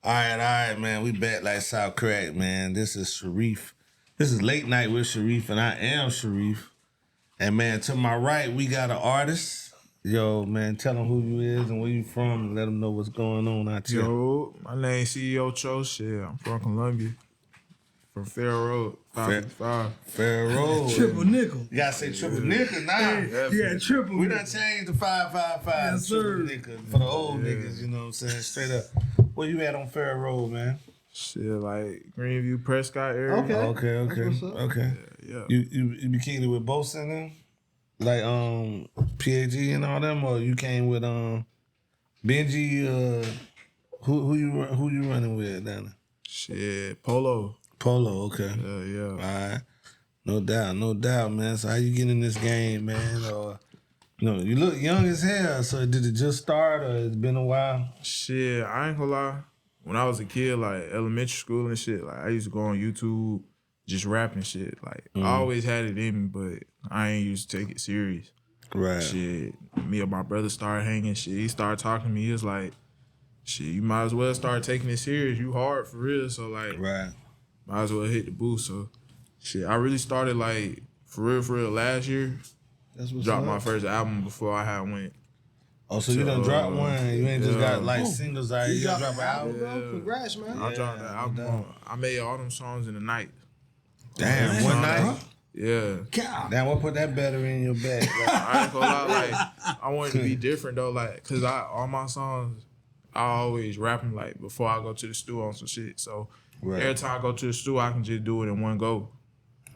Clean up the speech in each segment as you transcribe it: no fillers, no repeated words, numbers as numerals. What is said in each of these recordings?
All right, man. We back like South Crack, man. This is Sharif. This is Late Night with Sharif, and I am Sharif. And, man, to my right, we got an artist. Yo, man, tell them who you is and where you from and let them know what's going on out here. Yo, my name CEOCHO. Shit, I'm from Columbia. From Fair Road, 555. Fair Road. Triple nickel. You gotta say triple nickel now. Yeah, triple. We done changed the 555 Yes, triple sir. nickel for the old niggas, you know what I'm saying? Straight up. Where you at on Fair Road, man? Shit, like Greenview, Prescott area. Okay. Yeah. You be kicking it with both in them? Like PAG and all them, or you came with Benji, who you running with down there? Shit, Polo. Polo, okay. Yeah. All right. No doubt, man. So how you get in this game, man? Or you look young as hell. So did it just start, or it's been a while? Shit, I ain't gonna lie. When I was a kid, like elementary school and shit, like I used to go on YouTube just rapping shit. Like I always had it in me, but I ain't used to take it serious. Right. Shit, me and my brother started hanging. Shit, he started talking to me. He was like, "Shit, you might as well start taking it serious. You hard for real." So like, Right. might as well hit the boost. So, shit, I really started like for real last year. That's what's Dropped up. my first album before I had went. Oh, so you done dropped one. You ain't just got like Oh, singles out. You done drop an album. bro. Congrats, man. I dropped that album. no I made all them songs in the night. Damn, one night. Yeah. Damn, what put that battery in your bag? Like, I ain't gonna lie, like I wanted to be different though, like cause all my songs, I always rap them like before I go to the studio on some shit. So every time I go to the studio, I can just do it in one go.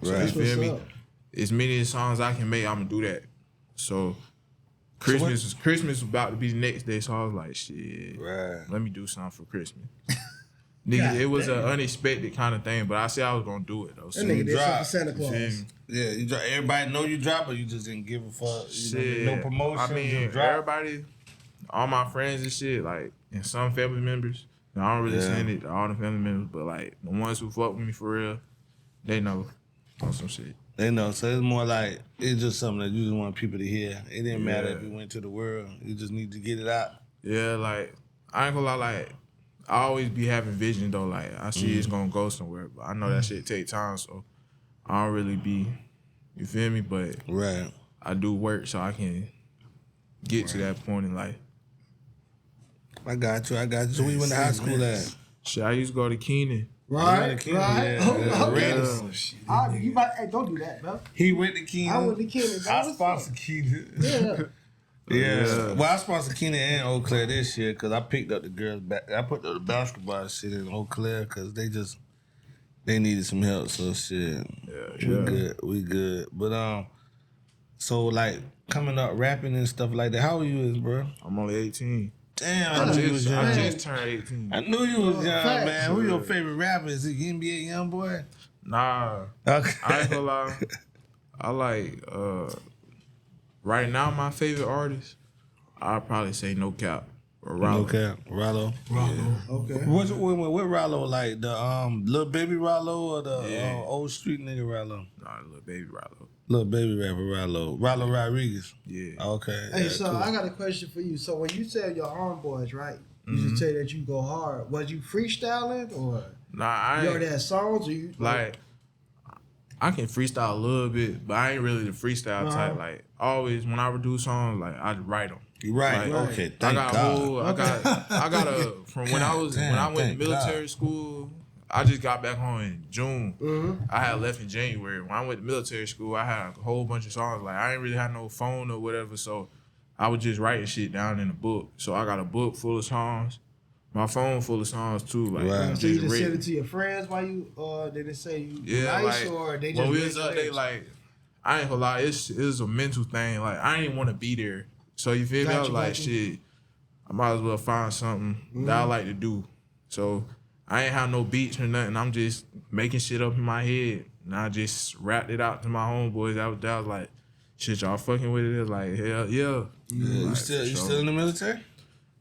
So Right. you feel me? What's up? As many songs I can make, I'm gonna do that. So Christmas was about to be the next day, so I was like, shit, Right. let me do something for Christmas. Nigga, it was an unexpected kind of thing, but I said I was gonna do it though. So That nigga did drop. something for Santa you feel Claus. me? Yeah, you drop. Everybody know you drop, but you just didn't give a fuck. Shit. No promotion. I mean, just drop. everybody, all my friends and shit, like, and some family members. I don't really send it to all the family members, but like the ones who fuck with me for real, they know on some shit. They know, so it's more like it's just something that you just want people to hear. It didn't matter if it went to the world. You just need to get it out. Yeah, like I ain't gonna lie, like I always be having vision though. Like I see it's gonna go somewhere, but I know that shit take time, so I don't really be. You feel me? But Right. I do work so I can get to that point in life. I got you. So we went to high school at? Shit, I used to go to Keenan. Right. Yeah. Oh, shit. You might, hey, don't do that, bro. He went to Keenan. I went to Keenan, bro. I What's sponsored Keenan. Yeah. Yeah. Well, I sponsored Keenan and Eau Claire this year because I picked up the girls back. I put the basketball shit in Eau Claire because they needed some help. So shit, we good. But so like coming up rapping and stuff like that. How old you is, bro? I'm only 18. Damn, I knew you was young. I just turned 18. I knew you was young, Facts. man. Who your favorite rapper? Is it NBA Young Boy? Nah, Okay. I ain't gonna lie. I like right now my favorite artist. I'd probably say No Cap or Rollo. Okay, Rollo. Okay. What Rollo like? The little baby Rollo or the old street nigga Rollo? Nah, Little Baby Rollo. Little baby rapper Rollo. Rollo Rodriguez. Yeah. Okay. Hey, yeah, so cool. I got a question for you. So when you tell your homeboys, right, you just say that you go hard. Was you freestyling or Nah, I you ain't, already had songs or you like I can freestyle a little bit, but I ain't really the freestyle type. Like always, when I would do songs, like I write them. You right. Like, Okay. I Thank got God. I got a from when I was when I went to thank military school. I just got back home in June. Mm-hmm. I had left in January. When I went to military school, I had a whole bunch of songs. Like I ain't really had no phone or whatever, so I was just writing shit down in a book. So I got a book full of songs, my phone full of songs too. Like Right. So you just written. send it to your friends while you did they say you Yeah, nice like or they just when we read was your up, they lyrics? like I ain't gonna lie, it was a mental thing. Like I didn't want to be there. So you feel me? I was Gotcha, like, gotcha. shit, I might as well find something that I like to do. So I ain't have no beats or nothing. I'm just making shit up in my head. And I just rapped it out to my homeboys. That was like, shit, y'all fucking with it? It's like, hell yeah. You Like, still for sure. in the military?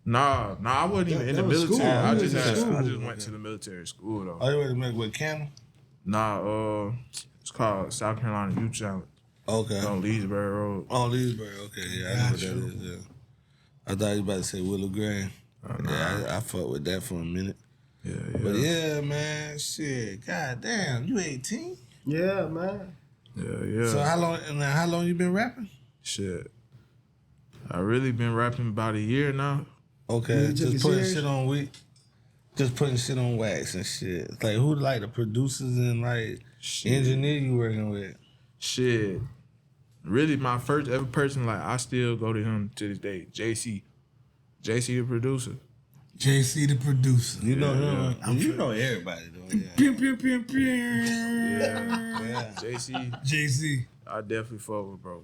Nah, I wasn't even in the that was military. school. I You just went to school. I just went to the military school though. Oh, you went to make with Cannon? Nah, it's called South Carolina Youth Challenge Okay. on Leesburg Road. Oh, Leesburg. Okay, yeah, I know what that is. Yeah. I thought you was about to say Willow Green. Yeah, I fucked with that for a minute. Yeah. But yeah, man, shit, goddamn, you 18? Yeah, man. Yeah. So how long you been rapping? Shit. I really been rapping about a year now. Okay, You took just it putting serious? shit on just putting shit on wax and shit. Like who like the producers and like engineer you working with? Shit. Really, my first ever person, like, I still go to him to this day. JC the producer. JC the producer. You know him. You know everybody though. Yeah. Pim. Yeah. JC. I definitely fuck with, bro.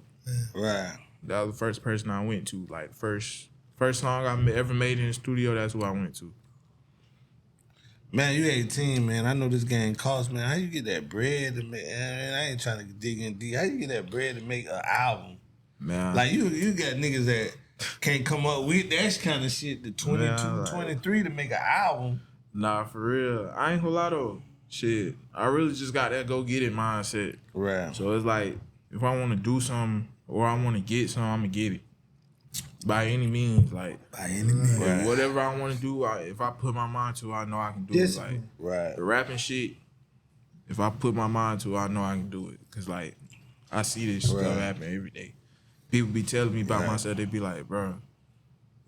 Right. That was the first person I went to. Like, first song I ever made in the studio, that's who I went to. Man, you 18, man. I know this game costs, man. How you get that bread to make? Man, I ain't trying to dig in deep. How you get that bread to make an album? Man. Like, you got niggas that can't come up with that kind of shit to 22, Man, 23 to make an album. Nah, for real. I ain't gonna lie, though. Shit. I really just got that go get it mindset. Right. So it's like, if I want to do something or I want to get something, I'm going to get it. By any means, like. By any means. Right. Whatever I want to do, if I put my mind to it, I know I can do it. Like, right. the rapping shit, if I put my mind to it, I know I can do it. Because, like, I see this stuff happen every day. People be telling me about myself, they be like, bro,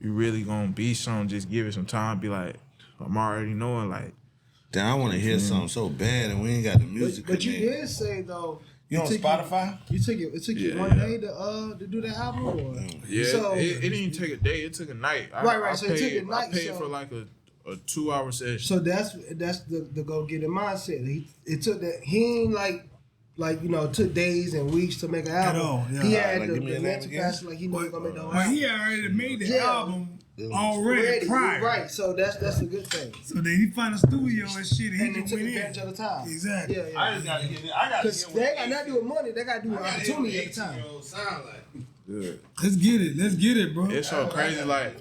you really going to be something, just give it some time. Be like, I'm already knowing, like. Damn, I want to hear something so bad and we ain't got the music. But you did say, though. You on Spotify? It took you 1 day to do that album? Or? Yeah, so, it didn't even take a day. It took a night. Right. So it took a night. I paid for like a 2-hour session. So that's the go get it mindset. It took that. He ain't like took days and weeks to make an album. Yeah. He had Like, the give me a name mental again. capacity, like he knew he was gonna make the whole But album. he already made the album already prior. Right. So that's a good thing. So then he found a studio and shit. And He he just took went advantage in. of the time. Exactly. Yeah. I just gotta get it. I gotta Because they ain't got nothing to do with money. They got to do with opportunity at the time. Sound like. Good. Let's get it, bro. It's so crazy. Like,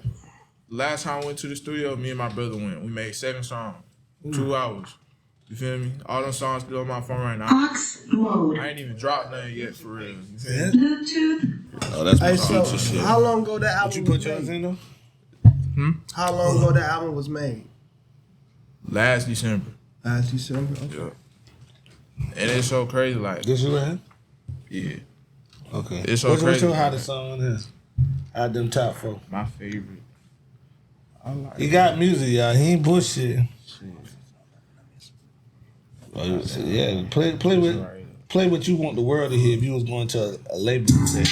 last time I went to the studio, me and my brother went. We made 7 songs, 2 hours. You feel me? All them songs still on my phone right now. Aux mode. I ain't even dropped nothing yet, for real. You feel me? Bluetooth. Oh, that's my Hey, so future shit. how long ago that album Did you was put yours made? in though? How long ago that album was made? Last December. Last December. Okay. Yeah. And it's so crazy, like, This you right? yeah. Okay. It's so What's crazy. your hottest song on this? Out them top 4. My favorite. I like He got music, y'all. He ain't bullshit. Oh, yeah, play what you want the world to hear if you was going to a label set.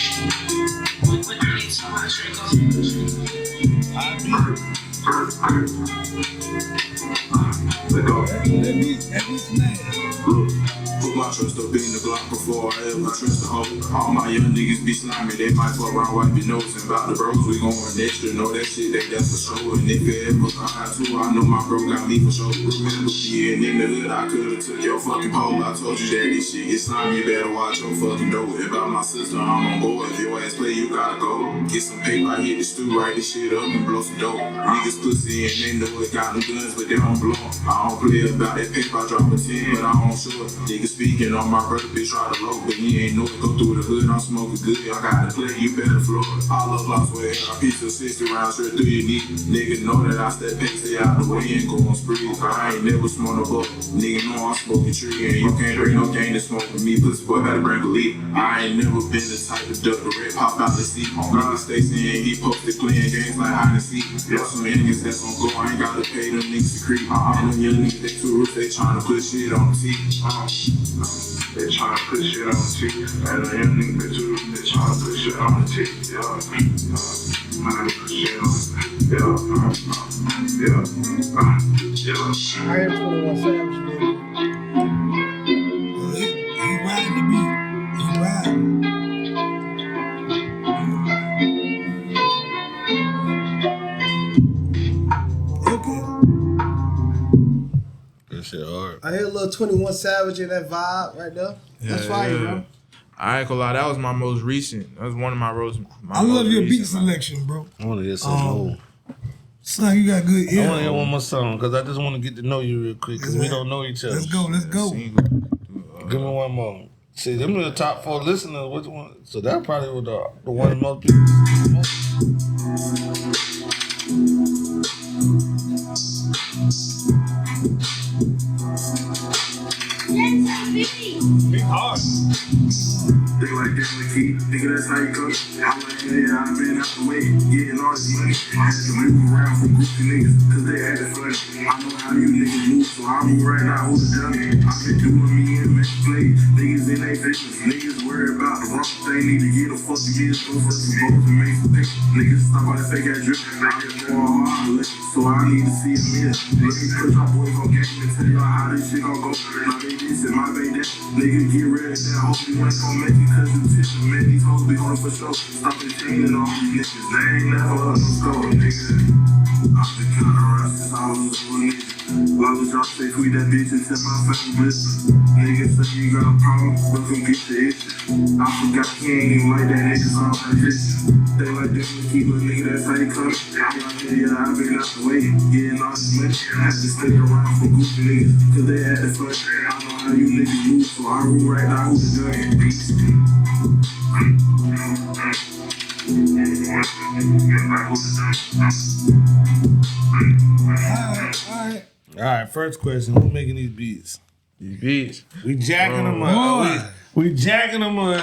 That beat's mad. Put my trust up in the Glock before I ever trust a hoe. All my young niggas be slimy, they might fuck around, wipe your nose. And about the bros, we going extra, know that shit, that's for sure. And if it ever come out too, I know my bro got me for sure. Remember being in the hood, I could've took your fucking pole. I told you that this shit is slimy, you better watch your fucking door. About my sister, I'm on board. If your ass play, you gotta go. Get some paper, hit the stew, write this shit up and blow some dope. Niggas pussy and they know it got them guns, but they don't blow 'em. I don't play about that paper, I drop a 10, but I don't show it. Niggas speaking on my brother, bitch, try to low, but he ain't know it. Go through the hood, I'm smoking good. I got to play, you better floor it. All up lost with a piece of 60 rounds straight through your knee. Nigga know that I step back, stay out the way and go on sprees. I ain't never smoked a book. Nigga know I'm smoking tree, and you can't bring no gang to smoke with me. Pussy boy better bring a lead. I ain't never been the type to duck the red, pop out the seat. Nigga stay saying he posted playing games like hide and seek. Yeah, some niggas that's on go, I ain't gotta pay them niggas to creep. And them young niggas, they too roots, they tryna put shit on the teeth. They tryna put shit on the teeth. And them young niggas, they tryna put shit on the teeth. Yeah, man, put shit on the I hear 21 Savage, baby. He riding the beat. He riding. Okay. That shit hard. I hear a little 21 Savage in that vibe right there. That's fire, bro. I ain't gonna lie, that was my most recent. That was one of my I love your beat recent, selection, bro. I want to hear some more. Son, you got good ear. I want to hear one more song because I just want to get to know you real quick because we don't know each other. Let's go. Single. Give me one more. See, them are the top 4 listeners. Which one? So that probably was the one most people. Big hard. They like that with key, nigga, that's how you go. I like it, I've been out the way, getting all this money. I had to move around from goofy niggas, cause they had it funny. I know how you niggas move, so I move right now, who's the dummy? I've been doing me and make plays, niggas in they business. Niggas worry about the wrong thing, need to get a fucking business, go for some goals and make some pictures. Niggas stop by the fake ass drip, I get more hard, so I need to see a miss. Let me put y'all boys on game and tell y'all how this shit gon' go. My baby this and my baby that, nigga get ready down, hope you ain't gon' make it. Cause you tip them, man, these hoes be on for sure. Stop entertaining all these niggas, they ain't never up no score, nigga. I've been kinda around since I was a little nigga. Long as y'all say tweet that bitch until my face blister. Niggas say you got a problem, but come get your issue. I forgot he ain't even like that nigga, so I'm like this. They like that to keep a nigga, that's how you come. Yeah, I've been out the way, getting all this money. I had to stay around for goofy niggas, cause they had the fun. I know how you niggas move, so I rule right now, who's the gun? Peace. All right, first question. Who making these beats? These beats. We jacking them up. We jacking them or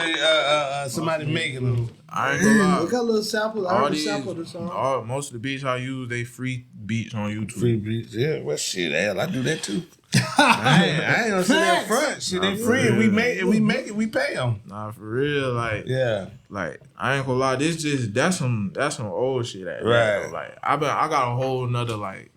somebody making them? I ain't gonna lie. We got a little sample. I All heard the these, sample of the song. most of the beats I use, they free beats on YouTube. Free beats, yeah. Well, shit, hell, I do that too. I ain't gonna say that front. Shit, they free. And we make it. We pay them. Nah, for real, like Yeah. Like I ain't gonna lie, that's some old shit. Right. Like I got a whole nother like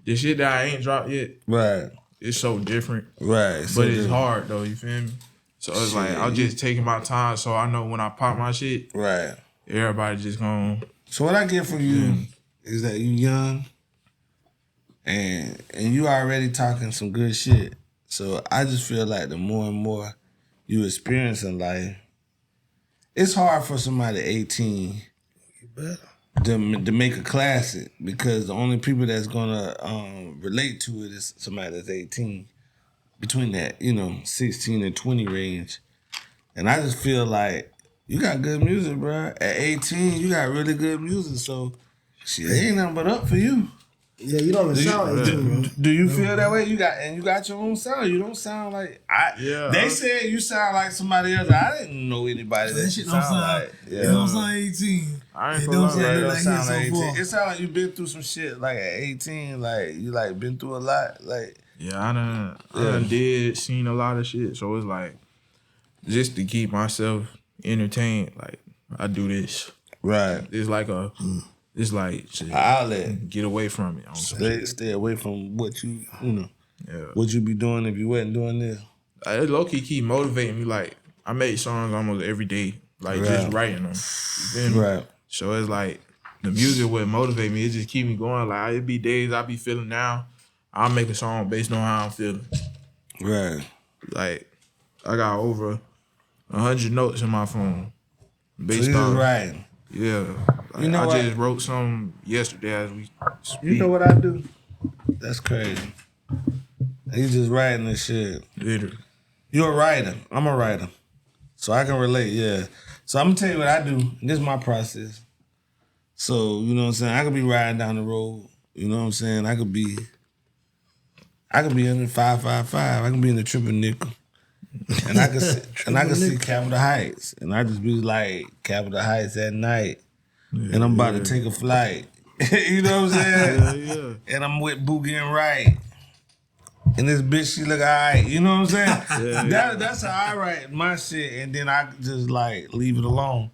the shit that I ain't dropped yet. Right. It's so different. Right. But it's hard though. You feel me? So it's like I'm just taking my time, so I know when I pop my shit, right, everybody just gonna. So what I get from you is that you young, and you already talking some good shit. So I just feel like the more and more you experience in life, it's hard for somebody 18 to make a classic because the only people that's gonna relate to it is somebody that's 18. Between that, 16 and 20 range. And I just feel like you got good music, bro. At 18, you got really good music, so shit, ain't nothing but up for you. Yeah, you don't even sound like do you feel that way? You got your own sound. You don't sound like they said you sound like somebody else. I didn't know anybody that shit don't sound like. It don't sound 18. I ain't gonna lie. It don't sound like 18. It sound like you been through some shit like at 18, like you like been through a lot, like. Yeah, I done seen a lot of shit. So it's like, just to keep myself entertained, like, I do this. Right. It's like it's like, shit, outlet. Get away from it. Stay away from what what you be doing if you wasn't doing this. It low-key keep motivating me. Like, I make songs almost every day, like, just writing them. You feel me? Right. So it's like, the music would motivate me. It just keep me going. Like, it be days I be feeling down. I'll make a song based on how I'm feeling. Right. Like, I got over 100 notes in my phone. Based on writing. Yeah. Like, I just wrote some yesterday as we speak. You know what I do? That's crazy. He's just writing this shit. Literally. You're a writer. I'm a writer. So I can relate, yeah. So I'm gonna tell you what I do. This is my process. So, you know what I'm saying? I could be riding down the road. You know what I'm saying? I could be in the 555. I can be in the triple nickel. And I can see Capitol Heights. And I just be like, Capitol Heights at night. Yeah, and I'm about to take a flight. You know what I'm saying? Yeah. And I'm with Boogie and Wright. And this bitch, she look all right. You know what I'm saying? That's how I write my shit. And then I just like leave it alone.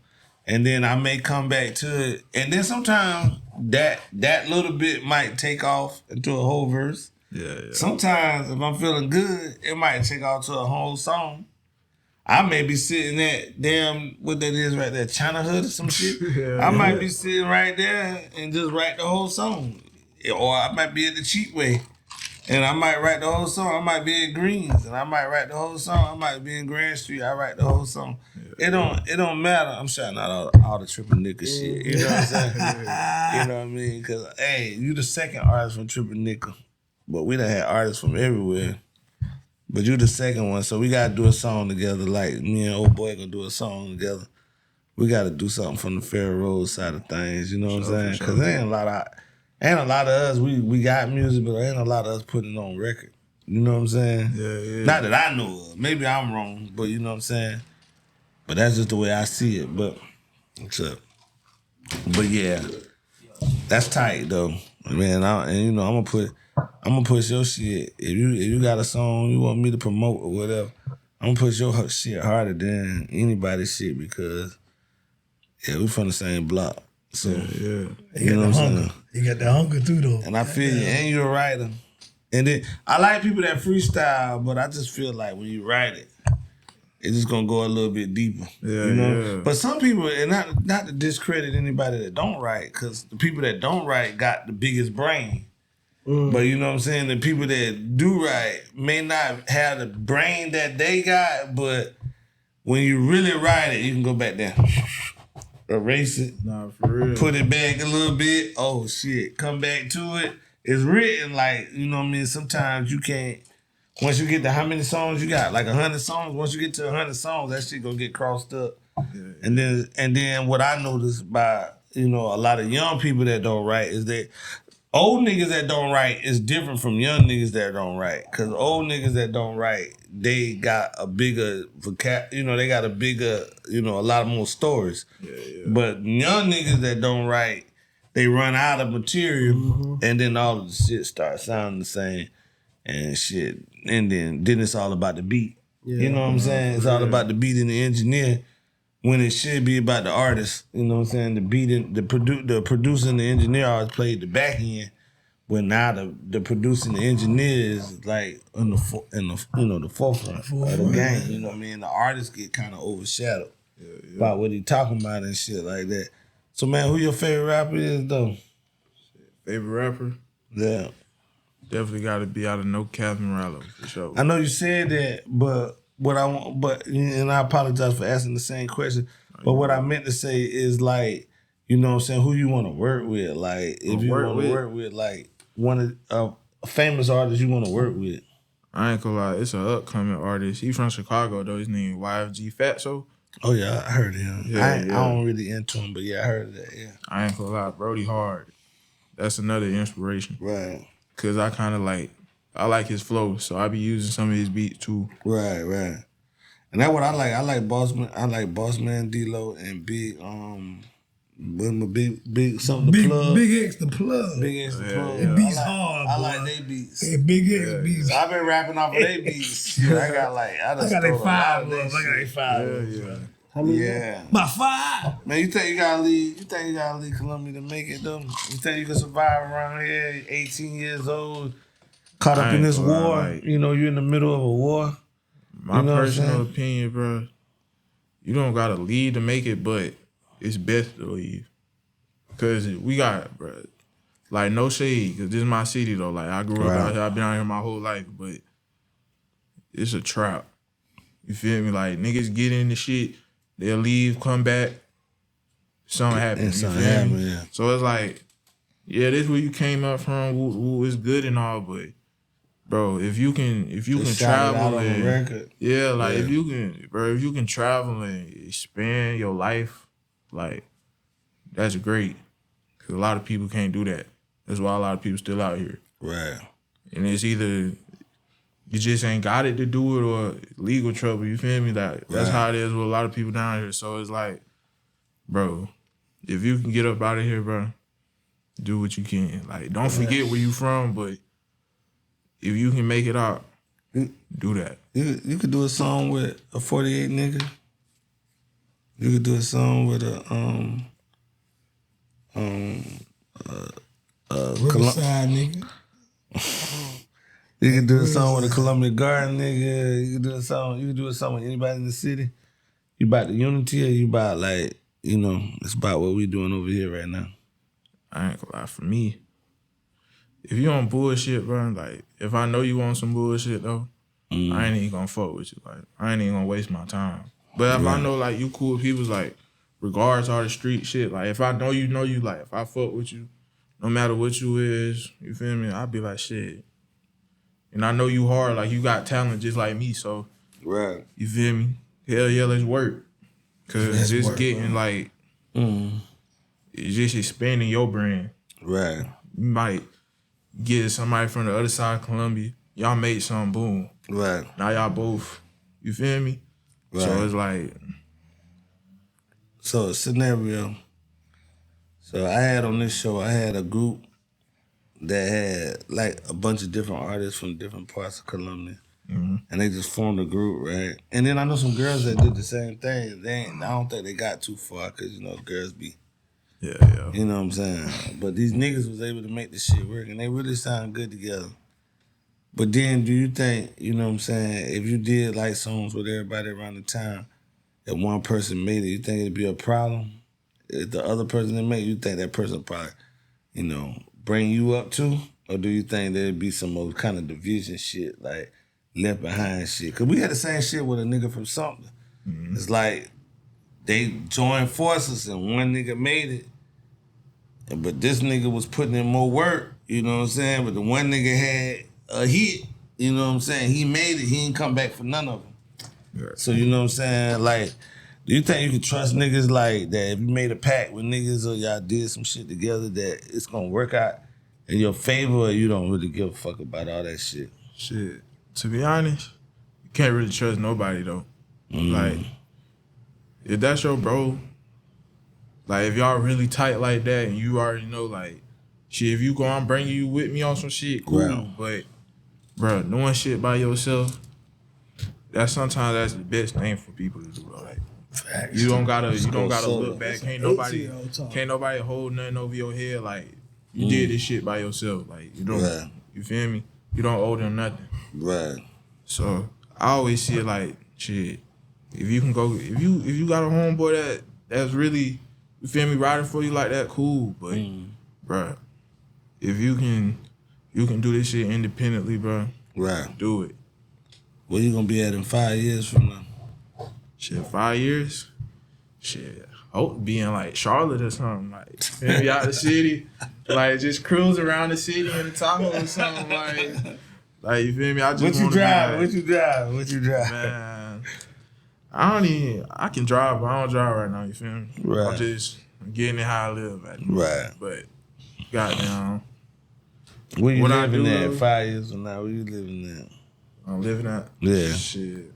And then I may come back to it. And then sometimes that little bit might take off into a whole verse. Yeah. Sometimes if I'm feeling good, it might take off to a whole song. I may be sitting at what that is right there, China Hood or some shit. I might be sitting right there and just write the whole song. Or I might be at the cheap way and I might write the whole song. I might be at Greens and I might write the whole song. I might be in Grand Street, I write the whole song. It don't matter. I'm shouting out all the Triple Nickel shit. You know what I'm saying? You know what I mean? Because, hey, you the second artist from Triple Nickel. But we done had artists from everywhere. But you the second one, so we gotta do a song together. Like me and old boy gonna do a song together. We gotta do something from the Fair Road side of things. You know what I'm saying? Because there ain't ain't a lot of us. We got music, but ain't a lot of us putting it on record. You know what I'm saying? Yeah. Not that I know of. Maybe I'm wrong, but you know what I'm saying. But that's just the way I see it. But what's up? But yeah, that's tight though, man. I'm gonna push your shit. If you got a song you want me to promote or whatever, I'm gonna push your shit harder than anybody's shit because we from the same block. So yeah. You know what I'm saying? You got the hunger too though. And I feel you, and you're a writer. And then I like people that freestyle, but I just feel like when you write it, it's just gonna go a little bit deeper. Yeah, you know. yeah. But some people, and not to discredit anybody that don't write, because the people that don't write got the biggest brain. But you know what I'm saying? The people that do write may not have the brain that they got, but when you really write it, you can go back there, erase it, Nah, for real. put it back a little bit. Oh shit, come back to it. It's written like, you know what I mean? Sometimes you can't. Once you get to how many songs you got, like 100 songs. Once you get to 100 songs, that shit gonna get crossed up. And then what I noticed by a lot of young people that don't write is that old niggas that don't write is different from young niggas that don't write. Cause old niggas that don't write, they got a bigger they got a bigger, a lot more stories. But young niggas that don't write, they run out of material, and then all of the shit starts sounding the same and shit. And then it's all about the beat. You know what I'm saying? It's all about the beat and the engineer when it should be about the artist. You know what I'm saying? The beat and the producer and the engineer always played the back end. But now the producer and the engineer is like in the forefront of the game. You know what I mean? The artist get kind of overshadowed by what he talking about and shit like that. So man, who your favorite rapper is though? Favorite rapper? Yeah. Definitely got to be out of No Cap and Rallo for sure. I know you said that, but what I want, and I apologize for asking the same question. But what I meant to say is like, you know what I'm saying, who you want to work with? Like, if you want to work with like one of a famous artist you want to work with. I ain't gonna lie, it's an upcoming artist. He from Chicago though. His name YFG Fatso. Oh yeah, I heard him. Yeah, I don't really into him, but yeah, I heard of that. Yeah, I ain't gonna lie, Brody hard. That's another inspiration. Right. Cause I kind of I like his flow, so I be using some of his beats too. Right. And that's what I like. I like Bossman. I like Bossman, D-Lo, and Big. Big something to plug. Big X the plug. Big X the plug. It beats hard. I boy. like they beats. Yeah, Big X beats. I've been rapping off of they beats. Yeah, I got like 5 of them. How many? Yeah. About 5. Man, you think you gotta leave Columbia to make it though? You think you can survive around here, 18 years old, caught up in this war? You're in the middle of a war. My personal opinion, bro, you don't gotta leave to make it, but it's best to leave. Cause we got, bro, like no shade, cause this is my city though. Like I grew up out here, I've been out here my whole life, but it's a trap. You feel me? Like niggas get in the shit, they'll leave, come back, something happens. You feel me? Yeah. So it's like, yeah, this is where you came up from. Woo is good and all, but bro, if you can travel and if you can travel and expand your life, like that's great. Cause a lot of people can't do that. That's why a lot of people still out here. Right. And it's either you just ain't got it to do it or legal trouble. You feel me? That's how it is with a lot of people down here. So it's like, bro, if you can get up out of here, bro, do what you can. Like, don't forget where you from, but if you can make it out, do that. You could do a song with a 48 nigga. You could do a song with a Riverside nigga. You could do a song with a Columbia Garden nigga. You could do a song with anybody in the city. You about the unity or you about it's about what we doing over here right now. I ain't gonna lie, for me, if you on bullshit, bro, like if I know you on some bullshit though, I ain't even gonna fuck with you. Like I ain't even gonna waste my time. But if I know like you cool people, like regards all the street shit, like if I know you, like if I fuck with you, no matter what you is, you feel me? I'll be like shit. And I know you hard, like you got talent just like me, so you feel me? Hell yeah, let's work. Cause it's getting like it's just expanding your brand. Right. You might get somebody from the other side of Columbia. Y'all made something, boom. Right. Now y'all both, you feel me? Right. So it's like. So, scenario. So, I had on this show, I had a group that had like a bunch of different artists from different parts of Columbia. Mm-hmm. And they just formed a group, right? And then I know some girls that did the same thing. I don't think they got too far because, you know, girls be. Yeah. You know what I'm saying? But these niggas was able to make this shit work and they really sound good together. But then do you think, you know what I'm saying, if you did like songs with everybody around the town, if one person made it, you think it'd be a problem? If the other person that made it, you think that person probably, you know, bring you up too? Or do you think there'd be some more kind of division shit, like left behind shit? Because we had the same shit with a nigga from Sumter. Mm-hmm. It's like they joined forces and one nigga made it, but this nigga was putting in more work, you know what I'm saying? But the one nigga had a hit, you know what I'm saying? He made it, he ain't come back for none of them. Right. So, you know what I'm saying? Like, do you think you can trust niggas like that if you made a pact with niggas or y'all did some shit together that it's gonna work out in your favor, or you don't really give a fuck about all that shit? Shit. To be honest, you can't really trust nobody though. Like, if that's your bro, like if y'all really tight like that and you already know like, shit, if you go, I'm bringing you with me on some shit, cool. Right. But, bro, doing shit by yourself, sometimes that's the best thing for people to do. Like, facts. You don't gotta look back. Can't nobody hold nothing over your head. Like, you did this shit by yourself. Like, you don't. Right. You feel me? You don't owe them nothing. Right. So I always see it like, shit. If you can go, if you got a homeboy that's really, you feel me, riding for you like that, cool. But, bro, if you can do this shit independently, bro. Right. Do it. Where you gonna be at in 5 years from now? Shit, 5 years? Shit, hope be in like Charlotte or something. Like, maybe out the city. Like, just cruise around the city in the Tahoe or something. Like, you feel me? I just What you drive? Man, I can drive, but I don't drive right now, you feel me? Right. I'm just getting it how I live. Right. But, goddamn. Where you living at 5 years from now? Where you living at? I'm living at? Yeah. Shit.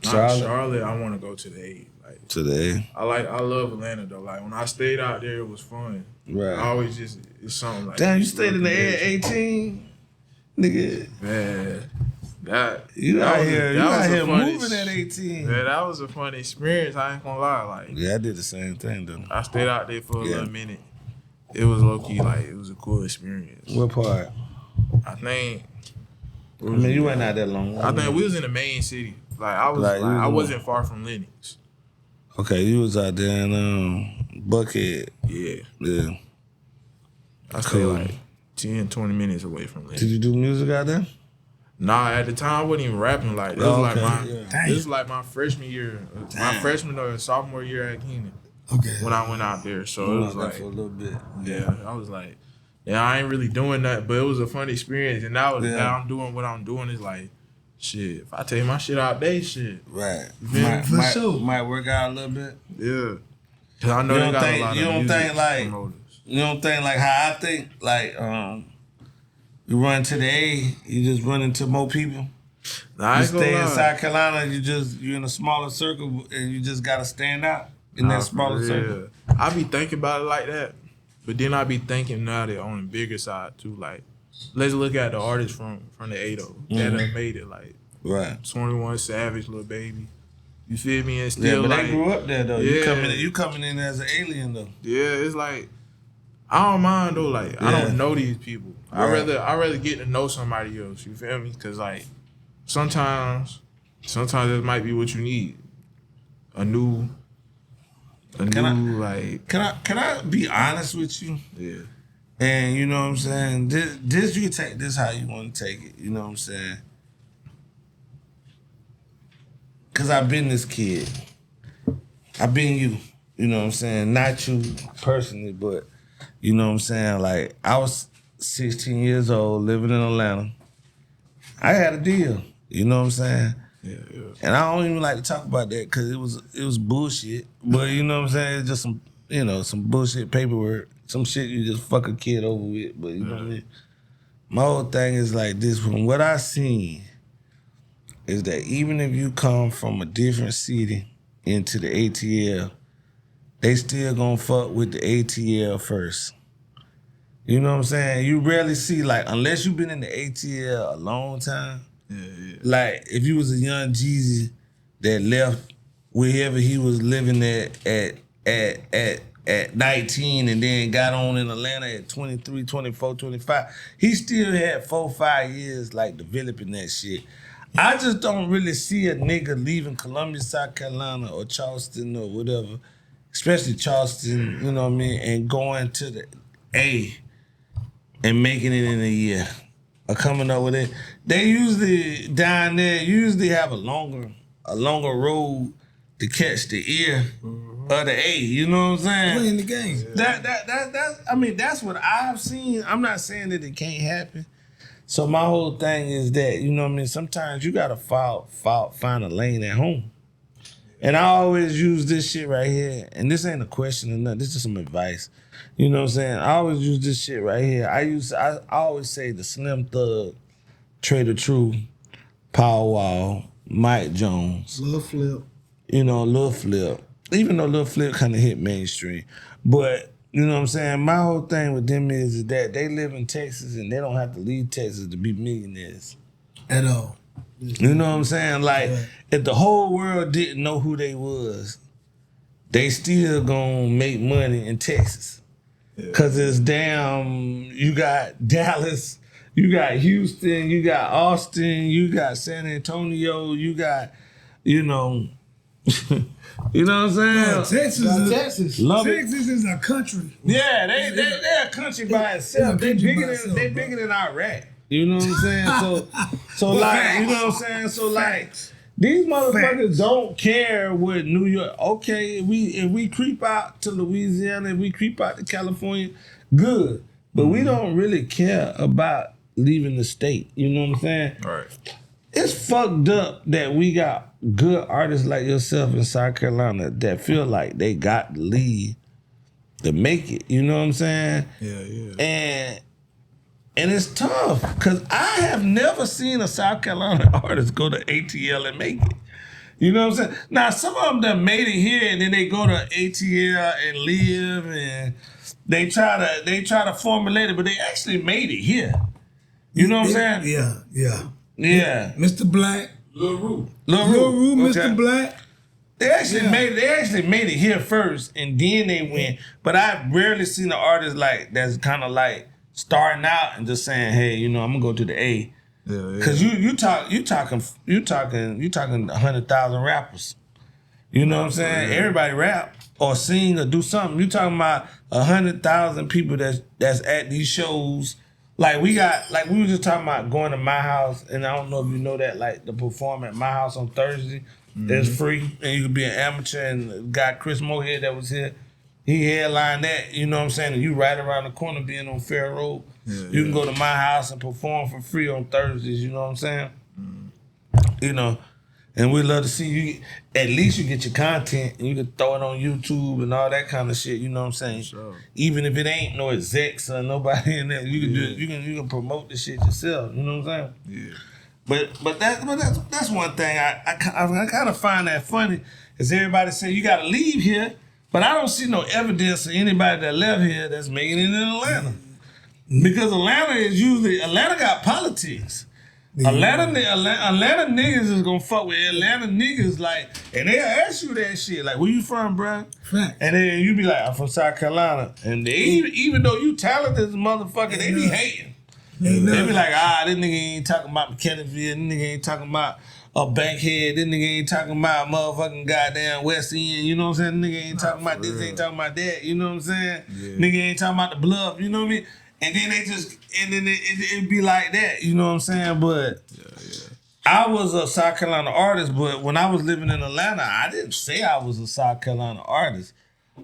Charlotte, I want to go to the A. Like, to the A? I love Atlanta, though. Like, when I stayed out there, it was fun. Right. I always just, it's something like... Damn, you stayed in the A at 18? Nigga. Man. You out here moving at 18. Man, that was a fun experience. I ain't gonna lie. Like, yeah, I did the same thing, though. I stayed out there for a little minute. It was low-key, like, it was a cool experience. What part? I think... you went out that long. I think we was in the main city. Like, I wasn't far from Lennox. Okay, you was out there in Buckhead. Yeah. I stayed like 10, 20 minutes away from Lennox. Did you do music out there? Nah, at the time I wasn't even rapping like that. This was like my freshman year. My freshman or sophomore year at Keenan. Okay. When I went out there. So it was like for a little bit. Yeah, I was like, I ain't really doing that, but it was a fun experience. And now I'm doing what I'm doing is like, shit, if I take my shit out there, shit. Right. Might work out a little bit. Yeah. Cause I know they got a lot of music promoters. You don't think like how I think, like, you run to the A, you just run into more people. Nah, you stay in South Carolina, you're in a smaller circle and you just gotta stand out in that smaller circle. I be thinking about it like that. But then I be thinking now they're on the bigger side too. Like, let's look at the artists from the 80s that have made it. Like, right. 21 Savage, Lil Baby. You feel me? And still, but like, they grew up there though. Yeah. You coming in as an alien though. Yeah, it's like, I don't mind though. Like, I don't know these people. Right. I rather get to know somebody else. You feel me? Cause like, sometimes it might be what you need. Can I be honest with you? Yeah. And you know what I'm saying? This you can take this how you want to take it. You know what I'm saying? Cause I've been this kid. I've been you. You know what I'm saying? Not you personally, but you know what I'm saying? Like, I was 16 years old, living in Atlanta. I had a deal. You know what I'm saying? Yeah. And I don't even like to talk about that because it was bullshit. But you know what I'm saying? It's just some bullshit paperwork. some shit you just fuck a kid over with. But you know what I mean? My whole thing is like this. From what I seen, is that even if you come from a different city into the ATL, they still gonna fuck with the ATL first. You know what I'm saying? You rarely see, like, unless you've been in the ATL a long time. Like, if you was a young Jeezy that left wherever he was living at 19 and then got on in Atlanta at 23, 24, 25, he still had 4-5 years, like, developing that shit. I just don't really see a nigga leaving Columbia, South Carolina or Charleston or whatever, especially Charleston, you know what I mean, and going to the A and making it in a year or coming up with it. They usually down there have a longer road to catch the ear of the A. You know what I'm saying? Playing the game. That I mean, that's what I've seen. I'm not saying that it can't happen. So my whole thing is that, you know what I mean, sometimes you gotta find a lane at home. And I always use this shit right here, and this ain't a question or nothing, this is some advice. You know what I'm saying? I always use this shit right here. I always say the Slim Thug, Trader True, Power Wall, Mike Jones. Lil Flip. You know, Lil Flip. Even though Lil Flip kind of hit mainstream. But, you know what I'm saying? My whole thing with them is that they live in Texas and they don't have to leave Texas to be millionaires. At all. You know what I'm saying? Like, if the whole world didn't know who they was, they still gonna make money in Texas. Cause it's you got Dallas, you got Houston, you got Austin, you got San Antonio, you got, you know what I'm saying? No, Texas Lubbock. Texas is a country. Yeah, they're a country by itself. They bigger than Iraq. You know what I'm saying? So like, you know what I'm saying? So like, these motherfuckers don't care what New York. Okay, if we creep out to Louisiana, if we creep out to California, good. But we don't really care about leaving the state. You know what I'm saying? Right. It's fucked up that we got good artists like yourself in South Carolina that feel like they got to leave to make it. You know what I'm saying? Yeah. And it's tough because I have never seen a South Carolina artist go to ATL and make it. You know what I'm saying? Now, some of them that made it here and then they go to ATL and live and they try to formulate it, but they actually made it here. You know what I'm saying? Yeah. Mr. Black. Lil Rue, Mr. Black. They actually made it here first and then they went. But I've rarely seen an artist like that's kind of like starting out and just saying, "Hey, you know, I'm gonna go to the A." Cause you talking 100,000 rappers. You know what I'm saying? Everybody rap or sing or do something. You talking about 100,000 people that's at these shows. Like we were just talking about going to my house, and I don't know if you know that, like the perform at my house on Thursday is free, and you can be an amateur. And the guy Chris Mohead that was here, he headlined that. You know what I'm saying? And you right around the corner, being on Fair Road, you can go to my house and perform for free on Thursdays. You know what I'm saying? You know, and we love to see you. At least you get your content and you can throw it on YouTube and all that kind of shit. You know what I'm saying? Sure. Even if it ain't no execs or nobody in there, you can do it. You can promote the shit yourself. You know what I'm saying? Yeah. But that's one thing I kind of find that funny is everybody say you got to leave here, but I don't see no evidence of anybody that left here that's making it in Atlanta. Because Atlanta got politics. Atlanta niggas is gonna fuck with Atlanta niggas, like, and they'll ask you that shit, like, where you from, bruh? Fact. And then you be like, I'm from South Carolina. And they, even though you talented as a motherfucker, they be hating. They be like, this nigga ain't talking about McKinneyville, this nigga ain't talking about a Bankhead, this nigga ain't talking about motherfucking goddamn West End, you know what I'm saying? Nigga ain't talking about this, ain't talking about that, you know what I'm saying? Yeah. Nigga ain't talking about the bluff, you know what I mean? And then it'd be like that, you know what I'm saying? But I was a South Carolina artist, but when I was living in Atlanta, I didn't say I was a South Carolina artist.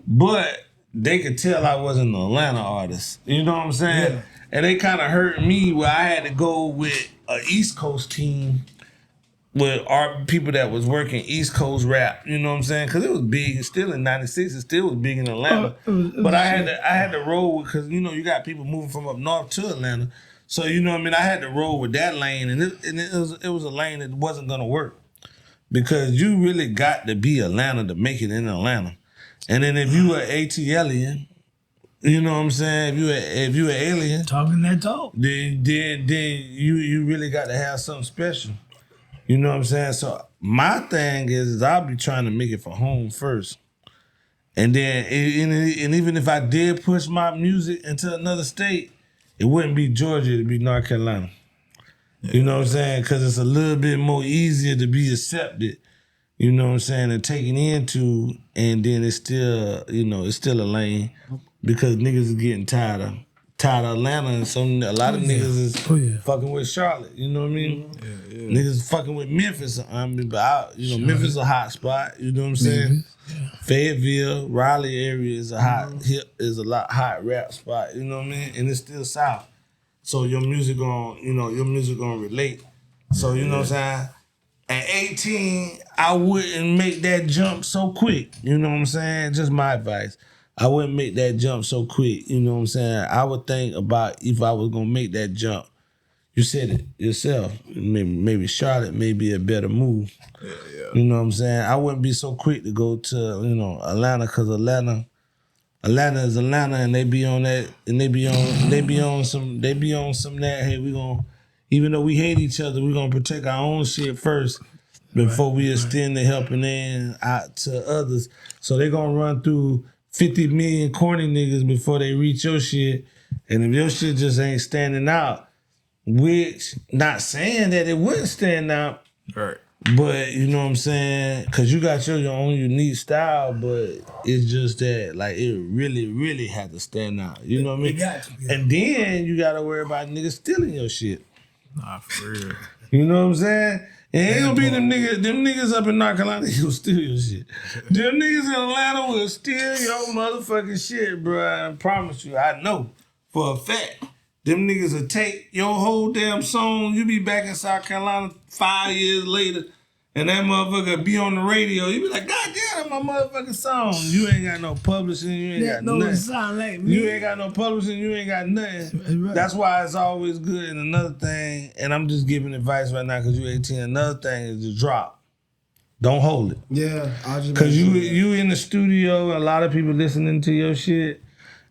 But they could tell I wasn't an Atlanta artist. You know what I'm saying? Yeah. And they kind of hurt me where I had to go with an East Coast team with our people that was working East Coast rap, you know what I'm saying? Because it was big, still in '96, it still was big in Atlanta. But I had to roll with, because you know you got people moving from up north to Atlanta, so you know what I mean. I had to roll with that lane, and it was a lane that wasn't gonna work because you really got to be Atlanta to make it in Atlanta, and then if you were ATLian, you know what I'm saying? If you an alien, talking that talk, then you really got to have something special. You know what I'm saying? So my thing is I'll be trying to make it for home first. And then, and even if I did push my music into another state, it wouldn't be Georgia, it'd be North Carolina. Yeah. You know what I'm saying? Because it's a little bit more easier to be accepted, you know what I'm saying, and taken into, and then it's still, you know, it's still a lane because niggas is getting tired of Atlanta, and a lot of niggas is fucking with Charlotte. You know what I mean? Yeah. Niggas fucking with Memphis. I mean, but Memphis is a hot spot. You know what I'm saying? Yeah. Fayetteville, Raleigh area is a hot rap spot. You know what I mean? And it's still South, so your music gonna relate. So you know what I'm saying? At 18, I wouldn't make that jump so quick. You know what I'm saying? Just my advice. I wouldn't make that jump so quick. You know what I'm saying? I would think about if I was going to make that jump. You said it yourself. Maybe Charlotte may be a better move. Yeah. You know what I'm saying? I wouldn't be so quick to go to, Atlanta, because Atlanta is Atlanta, and they be on that, and they be on some that, hey, we gonna, even though we hate each other, we gonna protect our own shit first before we extend the helping hand out to others. So they gonna run through 50 million corny niggas before they reach your shit. And if your shit just ain't standing out, which not saying that it wouldn't stand out, right? But you know what I'm saying? Cause you got your own unique style, but it's just that like it really, really had to stand out. You know what I mean? And then you gotta worry about niggas stealing your shit. Nah, for real. You know what I'm saying? It ain't gonna be them niggas up in North Carolina, they gonna steal your shit. Them niggas in Atlanta will steal your motherfucking shit, bro. I promise you, I know for a fact. Them niggas will take your whole damn song, you be back in South Carolina 5 years later, and that motherfucker be on the radio. You be like, God damn, that's my motherfucking song. You ain't got no publishing, you ain't got nothing. Sound like me. You ain't got no publishing, you ain't got nothing. Right. That's why it's always good. And another thing, and I'm just giving advice right now because you 18, another thing is to drop. Don't hold it. Yeah. Because you in the studio, a lot of people listening to your shit,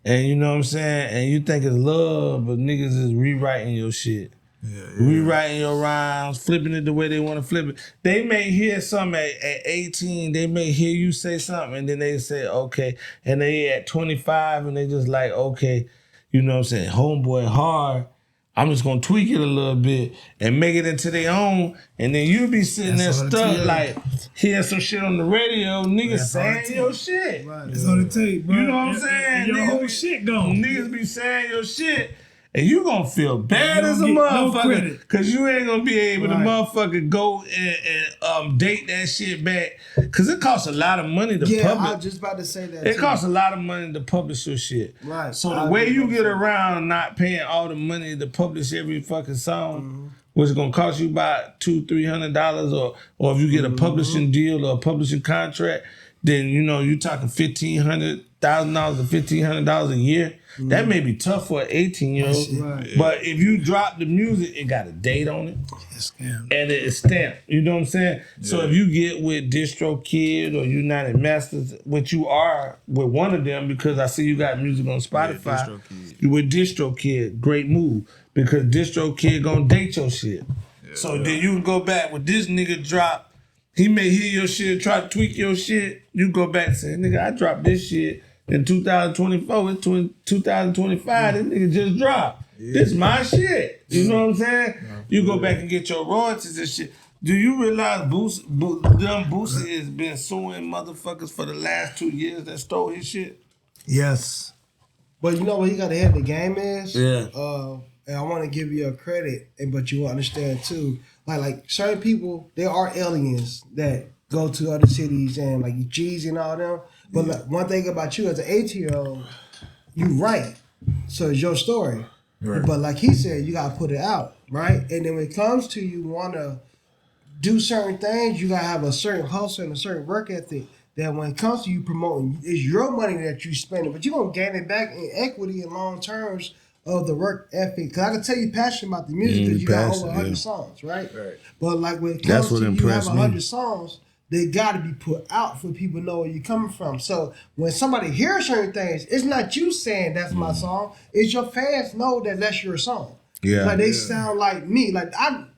and you know what I'm saying, and you think it's love, but niggas is rewriting your shit. Yeah. Rewriting your rhymes, flipping it the way they want to flip it. They may hear something at 18, they may hear you say something, and then they say, okay, and they at 25, and they just like, okay, you know what I'm saying, homeboy hard, I'm just gonna tweak it a little bit and make it into their own, and then you be sitting there stuck like hearing some shit on the radio, niggas saying your shit. Right. It's on the tape, bro. You know what I'm saying? Your whole shit gone. Niggas be saying your shit, and you gonna feel bad as a motherfucker, because you ain't gonna be able to motherfucker go and date that shit back, because it costs a lot of money to publish. Yeah, I was just about to say that. It costs a lot of money to publish your shit. Right. So the way you get around not paying all the money to publish every fucking song, which is gonna cost you about $200-300, or if you get a publishing deal or a publishing contract, then you talking $1,500 to $1,500 a year. That may be tough for an 18-year-old, right. But if you drop the music, it got a date on it, and it's stamped. You know what I'm saying? Yeah. So if you get with DistroKid or United Masters, which you are with one of them, because I see you got music on Spotify, you with DistroKid, great move, because DistroKid gonna date your shit. Yeah, so then you can go back with this nigga drop. He may hear your shit, try to tweak your shit. You go back and say, nigga, I dropped this shit in 2024, it's 2025, this nigga just dropped. Yeah. This my shit. You know what I'm saying? You go back and get your royalties and shit. Do you realize Boosie has been suing motherfuckers for the last 2 years that stole his shit? Yes. But you know what he got ahead of the game is? Yeah. And I want to give you a credit, but you understand too. Like certain people, there are aliens that go to other cities and like G's and all them. But like, one thing about you as an 18-year-old, you write. So it's your story. Right. But like he said, you got to put it out, right? And then when it comes to you want to do certain things, you gotta have a certain hustle and a certain work ethic. That when it comes to you promoting, it's your money that you spending, but you're gonna gain it back in equity and long terms of the work ethic. Cause I can tell you passionate about the music because you got over 100 songs, right? But like when it comes to you have 100 songs, they got to be put out for people to know where you're coming from. So when somebody hears certain things, it's not you saying that's my song. It's your fans know that that's your song. Yeah. Like they sound like me. Like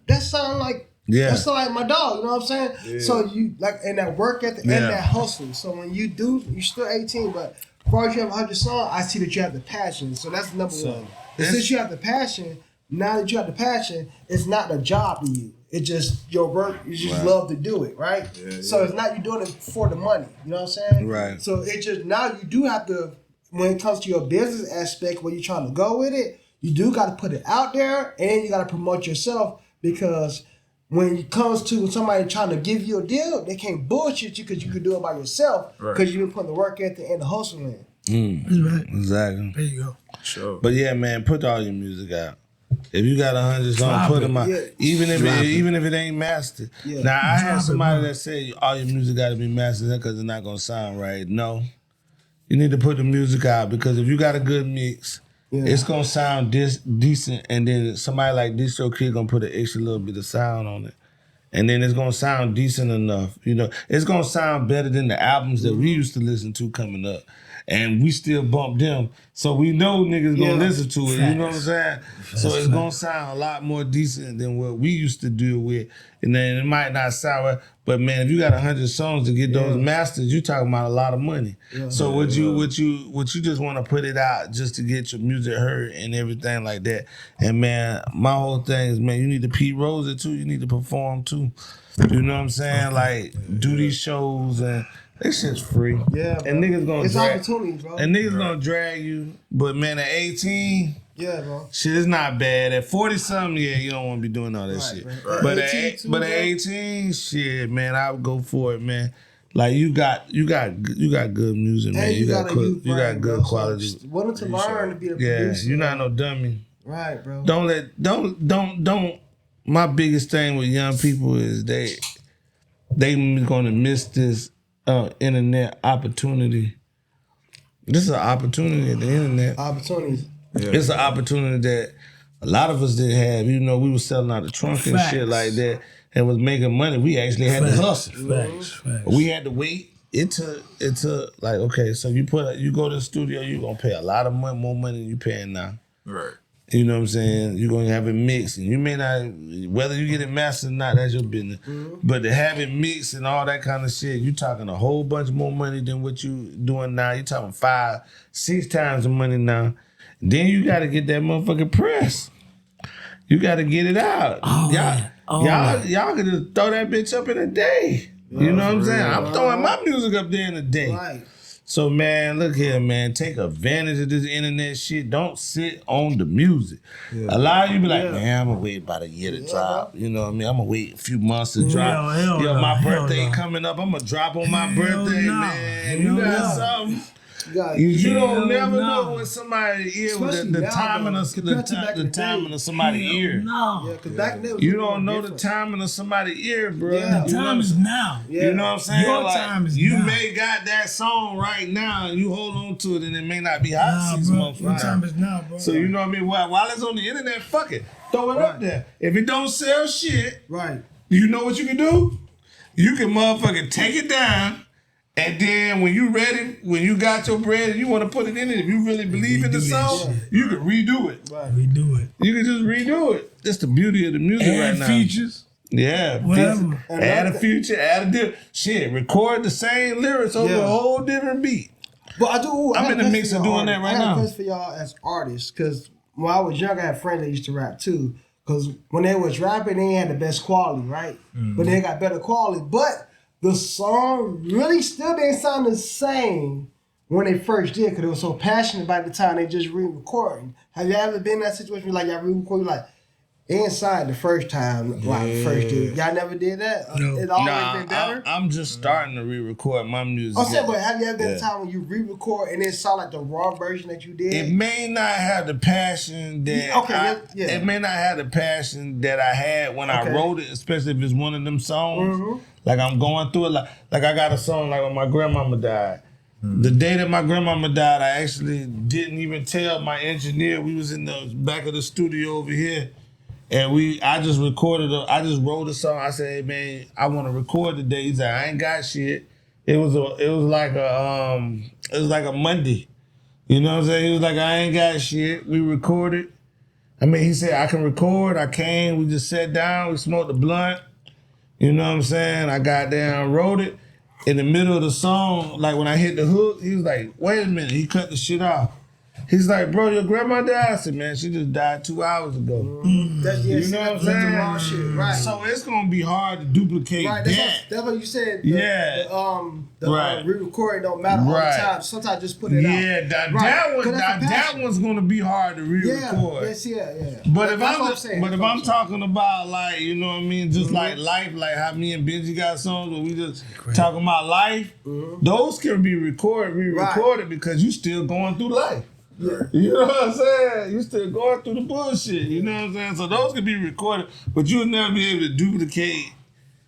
that sound like that's like my dog. You know what I'm saying? Yeah. So you like and that work ethic and that hustle. So when you do, you're still 18, but as far as you have 100 songs, I see that you have the passion. So that's number one. Since you have the passion, now that you have the passion, it's not a job to you. It's just your work. You just love to do it, right? Yeah, so it's not you doing it for the money. You know what I'm saying? Right. So it just now you do have to, when it comes to your business aspect, where you're trying to go with it, you do got to put it out there, and you got to promote yourself because when it comes to somebody trying to give you a deal, they can't bullshit you because you can do it by yourself because you've been putting the work ethic and the hustle in. That's right. Exactly. There you go. Sure. But yeah, man, put all your music out. If you got 100 songs, put them out. Yeah. Even if it ain't mastered. Yeah. Now I had somebody that said all your music got to be mastered because it's not gonna sound right. No, you need to put the music out because if you got a good mix, it's gonna sound decent, and then somebody like DistroKid gonna put an extra little bit of sound on it. And then it's gonna sound decent enough. You know, it's gonna sound better than the albums that we used to listen to coming up. And we still bump them. So we know niggas gonna listen to it. You know what I'm saying? So it's gonna sound a lot more decent than what we used to deal with. And then it might not sound right. But man, if you got 100 songs to get those masters, you talking about a lot of money. Yeah. So what you just wanna put it out just to get your music heard and everything like that. And man, my whole thing is, man, you need to Pete Rose it too. You need to perform too. You know what I'm saying? Like do these shows and this shit's free. Yeah, bro. And niggas gonna opportunities, bro. And niggas gonna drag you. But man, at 18, bro. Shit is not bad. At 40 something, you don't wanna be doing all that shit. Right. But at 18, shit, man, I would go for it, man. Like you got good music, man. You got good quality. So wanted to learn to be a producer. You're not no dummy. Right, bro. Don't my biggest thing with young people is they gonna miss this internet opportunity. This is an opportunity at the internet. Opportunities. Yeah. It's an opportunity that a lot of us didn't have. You know, we was selling out the trunk and shit like that and was making money. We actually had to hustle. Facts. We had to wait. It took like, okay, so you go to the studio, you're gonna pay a lot of money, more money than you paying now. Right. You know what I'm saying? You're going to have it mixed. And you may not, whether you get it mastered or not, that's your business. Mm-hmm. But to have it mixed and all that kind of shit, you talking a whole bunch more money than what you doing now. You talking 5-6 times the money now. Then you got to get that motherfucking press. You got to get it out. Y'all can just throw that bitch up in a day. You know what I'm saying? I'm throwing my music up there in a day. Right. So, man, look here, man. Take advantage of this internet shit. Don't sit on the music. Yeah. A lot of you be like, man, I'm going to wait about a year to drop. You know what I mean? I'm going to wait a few months to drop. My birthday coming up. I'm going to drop on my birthday, man. You got something. You don't never know what somebody ear with the timing of somebody's ear. No. You don't know the timing of somebody's ear, bro. Yeah. The time is now. You know what I'm saying? Your time is now. You may got that song right now and you hold on to it and it may not be hot 6 months from now. Your time is now, bro. So you know what I mean? While it's on the internet, fuck it. Throw it up there. If it don't sell shit, you know what you can do? You can motherfucking take it down. And then when you ready, when you got your bread and you want to put it in it, if you really believe in the song, you can redo it. Redo it. You can just redo it. That's the beauty of the music right now. Add features. Yeah. Whatever. Add a feature, add a different shit. Record the same lyrics over a whole different beat. But I'm in the mix of doing that right now. I have a question for y'all as artists, because when I was young, I had friends that used to rap too. Because when they was rapping, they had the best quality, right? Mm-hmm. But they got better quality. But the song really still didn't sound the same when they first did because they were so passionate by the time they just re-recording. Have you ever been in that situation where like y'all re-recording like inside the first time, like first dude. Y'all never did that? No. It always been better? I'm just starting to re-record my music. I'm saying, but have you ever been a time when you re-record and it sound like the raw version that you did? It may not have the passion that it may not have the passion that I had when I wrote it, especially if it's one of them songs. Like I'm going through it. Like I got a song like when my grandmama died. The day that my grandmama died, I actually didn't even tell my engineer. We was in the back of the studio over here. And I just wrote a song. I said, hey man, I want to record today. He said, I ain't got shit. It was like a Monday. You know what I'm saying? He was like, I ain't got shit. We recorded. I mean, he said, I can record. I came. We just sat down. We smoked a blunt. You know what I'm saying? I got down, wrote it. In the middle of the song, like when I hit the hook, he was like, wait a minute. He cut the shit off. He's like, bro, your grandma died. I said, man, she just died 2 hours ago. That's, you know what I'm saying? The raw shit, right? So it's gonna be hard to duplicate that. That's what you said. Right. Re-recording don't matter all the time. Sometimes just put it out. Yeah, that one's gonna be hard to re-record. Yeah. But if I'm talking about like, you know what I mean, just like life, like how me and Benji got songs where we just talking about life, those can be re-recorded because you still going through life. Yeah. You know what I'm saying? You still going through the bullshit. You know what I'm saying? So those can be recorded, but you'll never be able to duplicate.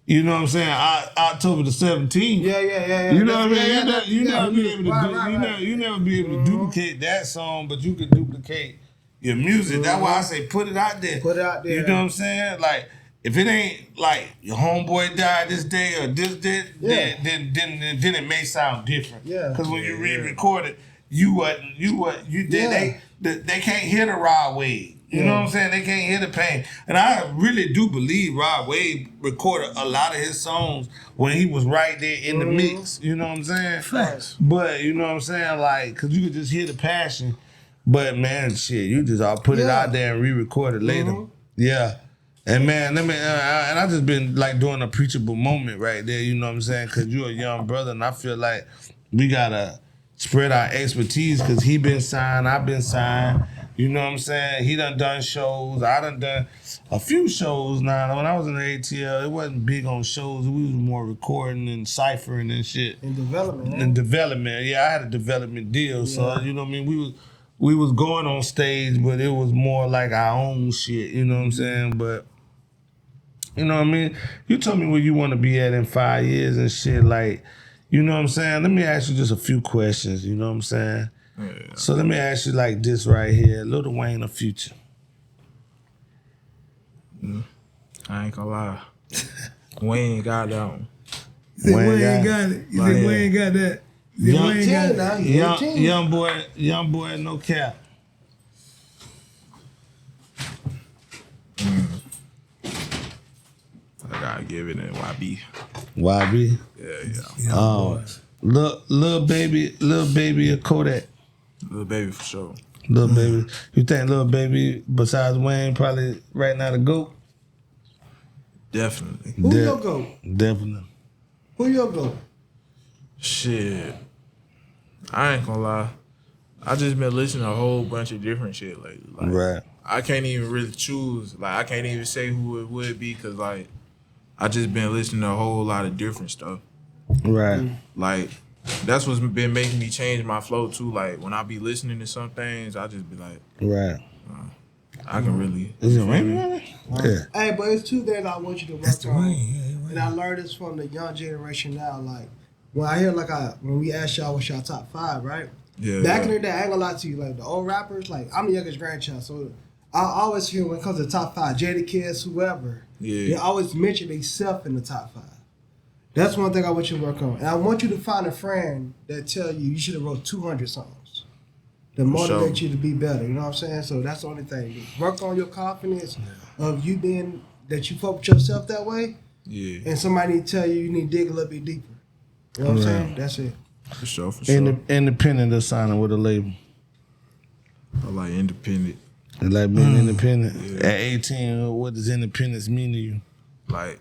You know what I'm saying? October the 17th. Yeah. You know what I mean? You never be able to you never be able to duplicate that song, but you can duplicate your music. That's why I say put it out there. Put it out there. You know what I'm saying? Like if it ain't like your homeboy died this day or this day, then it may sound different. Yeah. Because when you re-record it, they can't hear the Rod Wave. You know what I'm saying? They can't hear the pain. And I really do believe Rod Wave recorded a lot of his songs when he was right there in the mix. You know what I'm saying? Facts. But you know what I'm saying? Like, cause you could just hear the passion. But man, shit, you just all put it out there and re-record it later. Yeah. And man, and I just been like doing a preachable moment right there. You know what I'm saying? Cause you're a young brother, and I feel like we gotta spread our expertise because he been signed, I've been signed. You know what I'm saying? He done shows. I done a few shows now. When I was in the ATL, it wasn't big on shows. We was more recording and ciphering and shit. In development. In development. Yeah, I had a development deal. So, you know what I mean? We was going on stage, but it was more like our own shit. You know what I'm saying? But, you know what I mean? You told me where you want to be at in 5 years and shit. Like, you know what I'm saying? Let me ask you just a few questions, you know what I'm saying? Yeah. So let me ask you like this right here. Lil Wayne or Future? I ain't gonna lie. Wayne got that one. Wayne got it. You said Wayne got that. Young boy, no cap. I gotta give it a YB. YB? Yeah. Lil Baby or Kodak? Lil Baby for sure. Lil Baby. You think Lil Baby, besides Wayne, probably right now the GOAT? Definitely. Who your GOAT? Definitely. Who your GOAT? Shit. I ain't gonna lie. I just been listening to a whole bunch of different shit lately. Like, right. I can't even really choose. Like, I can't even say who it would be because, like, I just been listening to a whole lot of different stuff. Right. Like, that's what's been making me change my flow, too. Like, when I be listening to some things, I just be like, right. I can really. Is it raining? Yeah. Hey, but it's two things I want you to work on. And I learned this from the young generation now. Like, when I hear, when we ask y'all what's y'all top 5, right? Yeah. Back in the day, I ain't gonna lie to you, like, the old rappers, like, I'm the youngest grandchild, so I always hear when it comes to top 5, Jadakiss, whoever, they always mention themselves in the top 5. That's one thing I want you to work on. And I want you to find a friend that tell you should have wrote 200 songs to motivate you to be better. You know what I'm saying? So that's the only thing. Work on your confidence of you being, that you focus yourself that way. Yeah. And somebody need to tell you need to dig a little bit deeper. You know what I'm saying? That's it. For sure. Independent or signing with a label? I like independent. You like being independent? Yeah. At 18, what does independence mean to you? Like,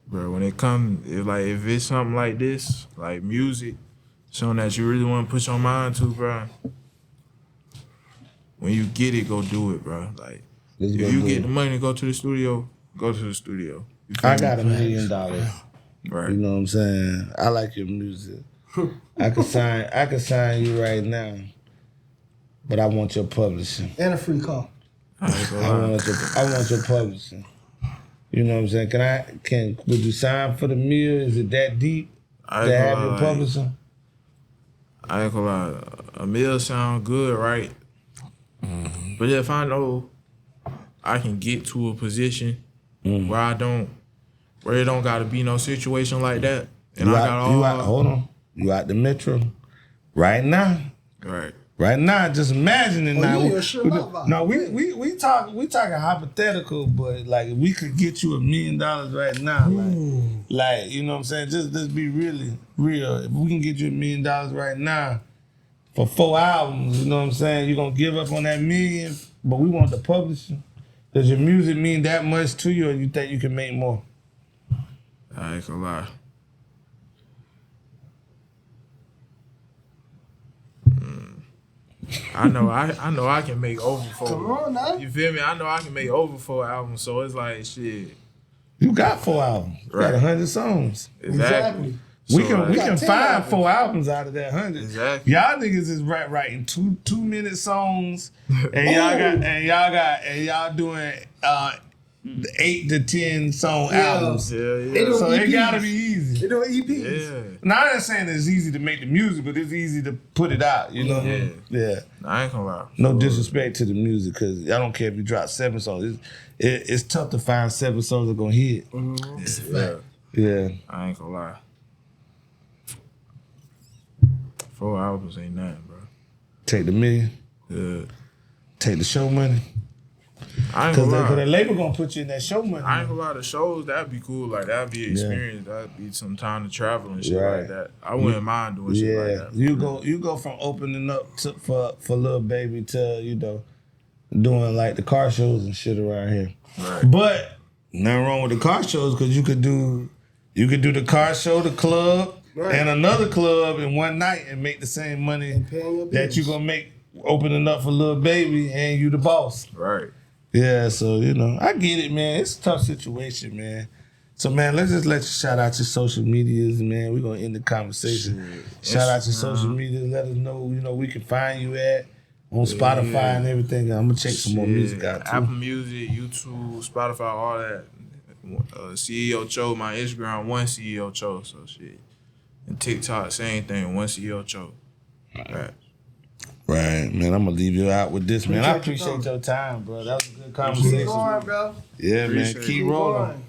bro, when it comes, if it's something like this, like music, something that you really want to put your mind to, bro, when you get it, go do it, bro. Like, Let's if go you do get it. the money to go to the studio, go to the studio. You feel I me? got $1 million. Right. You know what I'm saying? I like your music. I could sign you right now, but I want your publishing. And a free call. I ain't gonna lie. I want your publishing. You know what I'm saying? Would you sign for the mill? Is it that deep I to ain't have gonna your lie, publishing? I ain't gonna lie. A meal sound good, right? But if I know I can get to a position where it don't gotta be no situation like that, and hold on. You out the metro right now. right. Right now, just imagining now. You We talking hypothetical, but like if we could get you $1 million right now, like you know what I'm saying. Just be really real. If we can get you $1 million right now for 4 albums, you know what I'm saying. You're gonna give up on that million, but we want the publishing. Does your music mean that much to you, or you think you can make more? I ain't gonna lie. I know I can make over 4. Come on now. You feel me? I know I can make over 4 albums, so it's like shit. You got 4 albums. You got 100 songs. Exactly. We So, can got 10 find albums. 4 albums out of that 100. Exactly. Y'all niggas is writing 2-minute songs, and y'all doing 8 to 10 song albums. Yeah. They do So it EPs. gotta be easy. They doing EPs. Yeah. Now I'm not saying it's easy to make the music, but it's easy to put it out. You know? Yeah. I ain't gonna lie. No disrespect to the music, because I don't care if you drop 7 songs. It's tough to find 7 songs that gonna hit. Yeah. I ain't gonna lie. 4 albums ain't nothing, bro. Take the million. Yeah. Take the show money. I ain't Because gonna lie. the label gonna put you in that show money. I ain't gonna lie, the shows, that'd be cool. Like, that'd be an experience. That'd be some time to travel and shit Right. like that. I wouldn't mind doing shit like that. You go from opening up for Lil Baby to, doing like the car shows and shit around here. Right. But nothing wrong with the car shows, because you could do the car show, the club, and another club in one night and make the same money And paying your that you bills. gonna make opening up for Lil Baby, and you the boss. Right. Yeah, so I get it, man. It's a tough situation, man. So man, let's just let you shout out your social medias, man. We're gonna end the conversation. Shout out your social medias. Let us know, we can find you at on Spotify and everything. I'm gonna check some more music out too. Apple Music, YouTube, Spotify, all that. CEOCHO, my Instagram, 1CEOCHO. So shit. And TikTok, same thing, 1CEOCHO. Right. Right, man. I'm gonna leave you out with this, man. I Appreciate appreciate your time, bro. That was a good conversation. Keep going, bro. Yeah, man. Appreciate Keep it. rolling.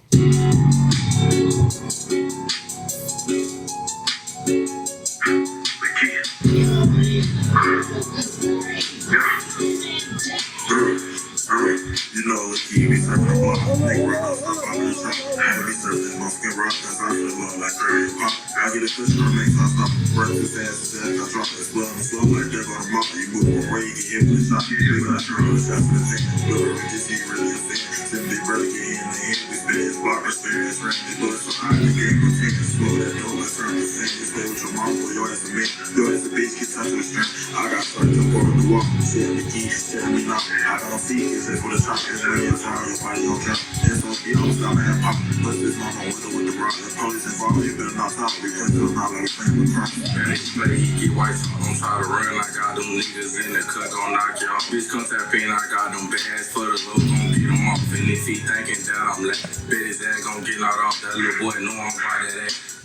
Look, you be surfing the block, nigga rock up, stuff out of the trunk. Had to be surfing, motherfucking rock, cause I feel love like Curry and Pop. I get a cushion, make my stop. Running too fast, it's that I drop it. Blood and slow like there go the mop. You move away, you get hit with a shot. Big enough, sure, the shots for the thing. Look, we just see really a thing. Simply brother, get in the hand. We spit his block, experience, range, the bullets so high. The game will take it slow, that door, let's turn the thing. You stay with your mom, boy, your ass a man. Your ass a bitch, get touched with the strength. I got started to walk the walk. Shit, the keys, tell me not. I don't see it, it's for the top. It's really a time, your body don't count. It's on be on stop and pop. Plus this mama with the rock. The police involved, you better not stop. Because it's not like playing with crime. Man, they play, he get white, so don't try to run. I got them niggas in the cut, gon' knock you off. Bitch, come tap in, I got them bags for the low, gon' get them off. And if he thinking that I'm late, bet his ass gon' get knocked off. That little boy know I'm by that ass.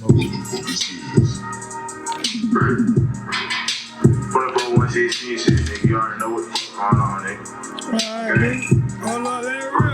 Put up on 116 shit, nigga. You already know what's going on, nigga. Alright, hold on, let it real.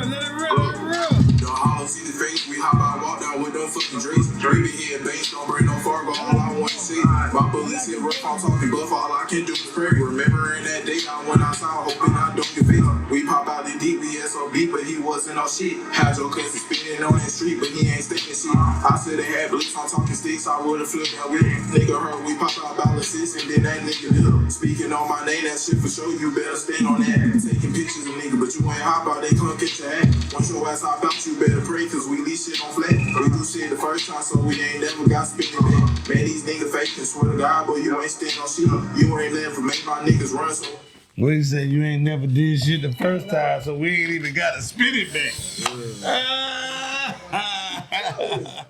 Don't hollow, see the face. We hop out, walk down with them fucking drinks. Baby head, base, don't bring no Fargo. All I want to see. My bullets hit rough, I'm talking buff. All I can do is pray. Remembering that day I went outside, hoping I don't get fit. We pop out the deep, we SOB, but he wasn't on shit. Had your cousin spinning on that street, but he ain't sticking shit. I said they had blicks, I'm talking sticks. I would've flipped that whip. Nigga heard we pop out about assist, and then that nigga did up. Speaking on my name, that shit for sure. You better stand on that. Taking pictures of nigga, but you ain't hop out, they come get your ass. Once your ass hop out, you better pray, cause we leave shit on flat. We do shit the first time, so we ain't never got spinning back. Man, these niggas faking, swear to God, but you ain't stand on shit. You ain't letting for make my niggas run, so What you say? You ain't never did shit the first time, so we ain't even got to spin it back.